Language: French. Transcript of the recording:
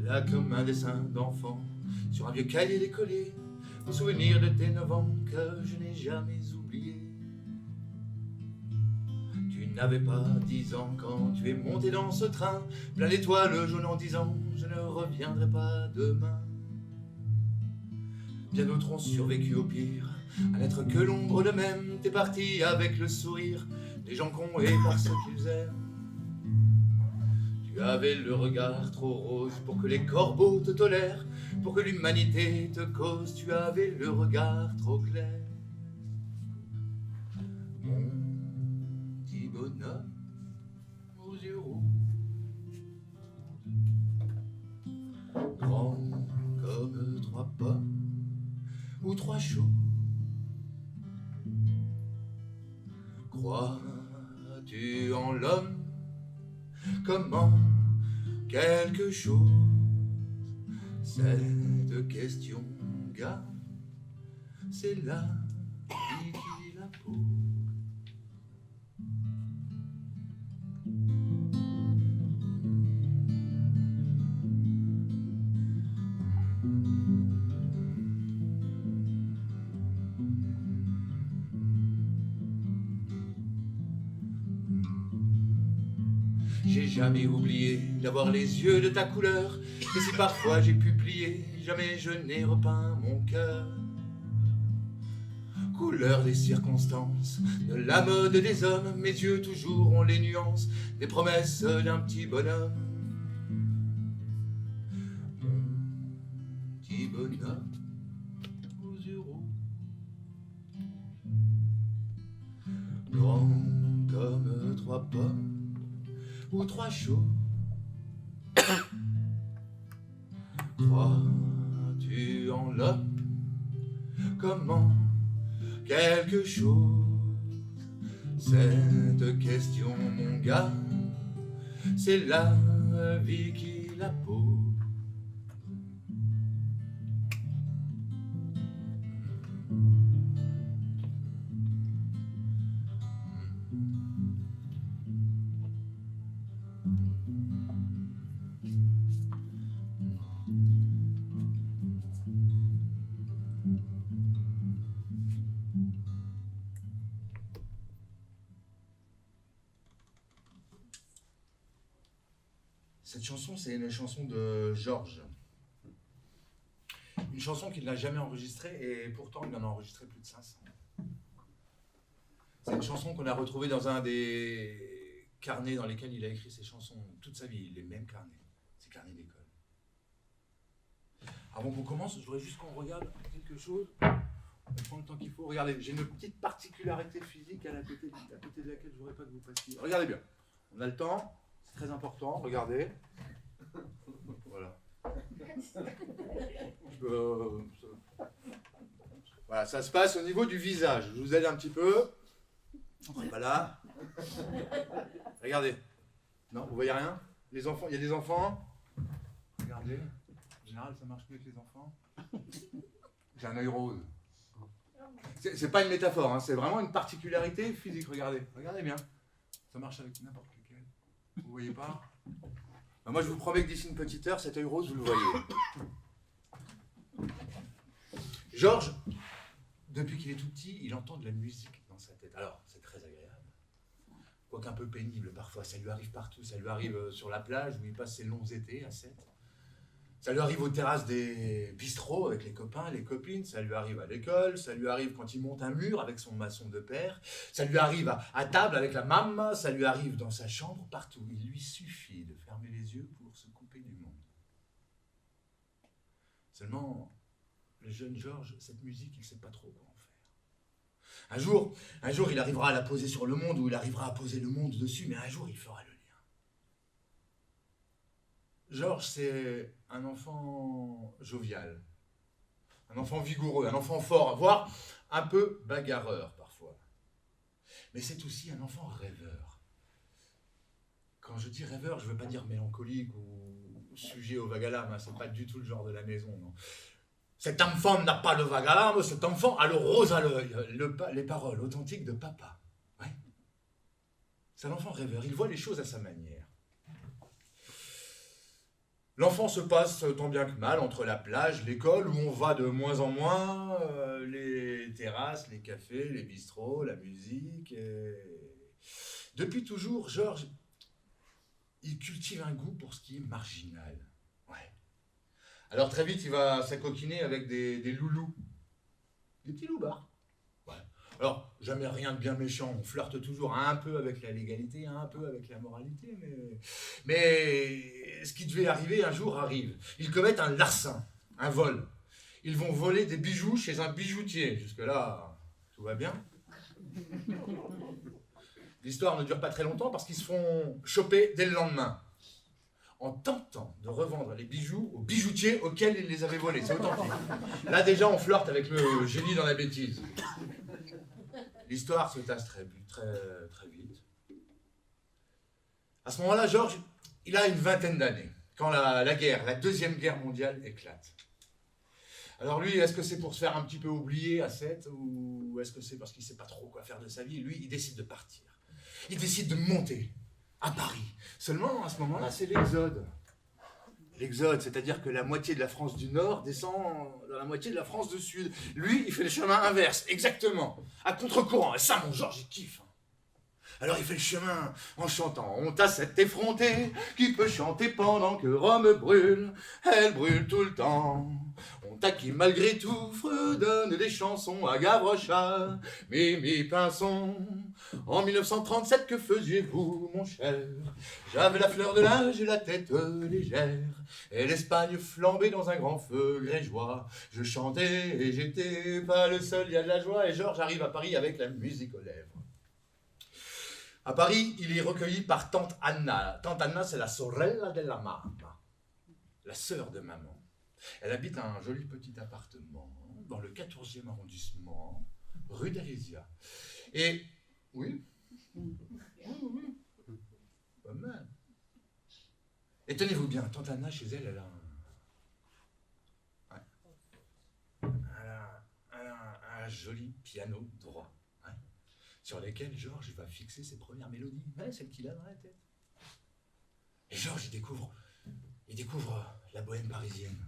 Là comme un dessin d'enfant sur un vieux cahier d'écolier, au souvenir de tes 9 ans que je n'ai jamais oublié. Tu n'avais pas 10 ans quand tu es monté dans ce train, plein d'étoiles jaunes en disant je ne reviendrai pas demain. Bien d'autres ont survécu au pire, à n'être que l'ombre de même. T'es parti avec le sourire des gens cons et par ce qu'ils aiment. Tu avais le regard trop rose pour que les corbeaux te tolèrent, pour que l'humanité te cause. Tu avais le regard trop clair. Mon petit bonhomme aux yeux rouges, grand comme 3 pommes ou 3 choux. Crois-tu en l'homme comme en quelque chose? Cette question, gars, c'est la vie qui la pose. J'ai jamais oublié d'avoir les yeux de ta couleur, et si parfois j'ai pu plier, jamais je n'ai repeint mon cœur. Couleur des circonstances, de la mode des hommes, mes yeux toujours ont les nuances des promesses d'un petit bonhomme. Mon petit bonhomme aux yeux rouges, grand comme 3 pommes ou 3 choux. Crois-tu en l'homme comme en quelque chose? Cette question, mon gars, c'est la vie qui la pose. Cette chanson, c'est une chanson de Georges. Une chanson qu'il n'a jamais enregistrée, et pourtant il en a enregistré plus de 500. C'est une chanson qu'on a retrouvée dans un des carnets dans lesquels il a écrit ses chansons toute sa vie, les mêmes carnets, ses carnets d'école. Avant qu'on commence, je voudrais juste qu'on regarde quelque chose. On prend le temps qu'il faut. Regardez, j'ai une petite particularité physique à côté de laquelle je ne voudrais pas que vous passiez. Regardez bien, on a le temps. C'est très important, regardez. Voilà. Voilà, ça se passe au niveau du visage. Je vous aide un petit peu. Voilà. Regardez. Non, vous voyez rien? Les enfants, il y a des enfants. Regardez. En général, ça marche mieux avec les enfants. J'ai un œil rose. C'est pas une métaphore, hein, c'est vraiment une particularité physique. Regardez, regardez bien. Ça marche avec n'importe lequel. Vous voyez pas? Ben moi je vous promets que d'ici une petite heure, cet œil rose, vous le voyez. Georges, depuis qu'il est tout petit, il entend de la musique dans sa tête. Alors, c'est très agréable. Quoique un peu pénible parfois, ça lui arrive partout. Ça lui arrive sur la plage où il passe ses longs étés à 7. Ça lui arrive aux terrasses des bistrots avec les copains, les copines, ça lui arrive à l'école, ça lui arrive quand il monte un mur avec son maçon de père, ça lui arrive à table avec la maman, ça lui arrive dans sa chambre, partout. Il lui suffit de fermer les yeux pour se couper du monde. Seulement, le jeune Georges, cette musique, il ne sait pas trop quoi en faire. Un jour, il arrivera à la poser sur le monde, ou il arrivera à poser le monde dessus, mais un jour, il fera le lien. Georges, c'est un enfant jovial, un enfant vigoureux, un enfant fort, voire un peu bagarreur parfois. Mais c'est aussi un enfant rêveur. Quand je dis rêveur, je ne veux pas dire mélancolique ou sujet au vague à l'âme, hein, c'est pas du tout le genre de la maison, non. Cet enfant n'a pas le vague à l'âme, cet enfant a le rose à l'œil, les paroles authentiques de papa. Ouais. C'est un enfant rêveur, il voit les choses à sa manière. L'enfant se passe tant bien que mal entre la plage, l'école, où on va de moins en moins, les terrasses, les cafés, les bistrots, la musique. Depuis toujours, Georges, il cultive un goût pour ce qui est marginal. Ouais. Alors très vite, il va s'acoquiner avec des loulous, des petits loupards. Ouais. Alors, jamais rien de bien méchant, on flirte toujours un peu avec la légalité, un peu avec la moralité, mais ce qui devait arriver un jour arrive. Ils commettent un larcin, un vol. Ils vont voler des bijoux chez un bijoutier. Jusque-là, tout va bien. L'histoire ne dure pas très longtemps parce qu'ils se font choper dès le lendemain, en tentant de revendre les bijoux au bijoutier auquel ils les avaient volés. C'est authentique. Là déjà, on flirte avec le génie dans la bêtise. L'histoire se tasse très vite. À ce moment-là, Georges, il a une vingtaine d'années, quand la guerre, la Deuxième Guerre mondiale éclate. Alors lui, est-ce que c'est pour se faire un petit peu oublier à 7, ou est-ce que c'est parce qu'il ne sait pas trop quoi faire de sa vie? Lui, il décide de partir. Il décide de monter à Paris. Seulement, à ce moment-là, c'est l'exode. L'exode, c'est-à-dire que la moitié de la France du Nord descend dans la moitié de la France du Sud. Lui, il fait le chemin inverse, exactement, à contre-courant. Et ça, mon Georges, il kiffe. Alors il fait le chemin en chantant. On t'a cette effrontée qui peut chanter pendant que Rome brûle. Elle brûle tout le temps. On t'a qui malgré tout fredonne des chansons à Gavrocha, Mimi Pinson. En 1937, que faisiez-vous, mon cher? J'avais la fleur de l'âge et la tête légère, et l'Espagne flambait dans un grand feu grégeois. Je chantais et j'étais pas le seul, il y a de la joie. Et Georges arrive à Paris avec la musique aux lèvres. À Paris, il est recueilli par tante Anna. Tante Anna, c'est la sorella della mamma, la sœur de maman. Elle habite un joli petit appartement dans le 14e arrondissement, rue d'Alésia. Et, oui, pas mal. Et tenez-vous bien, tante Anna, chez elle, elle a un joli piano droit, sur lesquels Georges va fixer ses premières mélodies, celles qu'il a dans la tête. Et Georges, il découvre la bohème parisienne.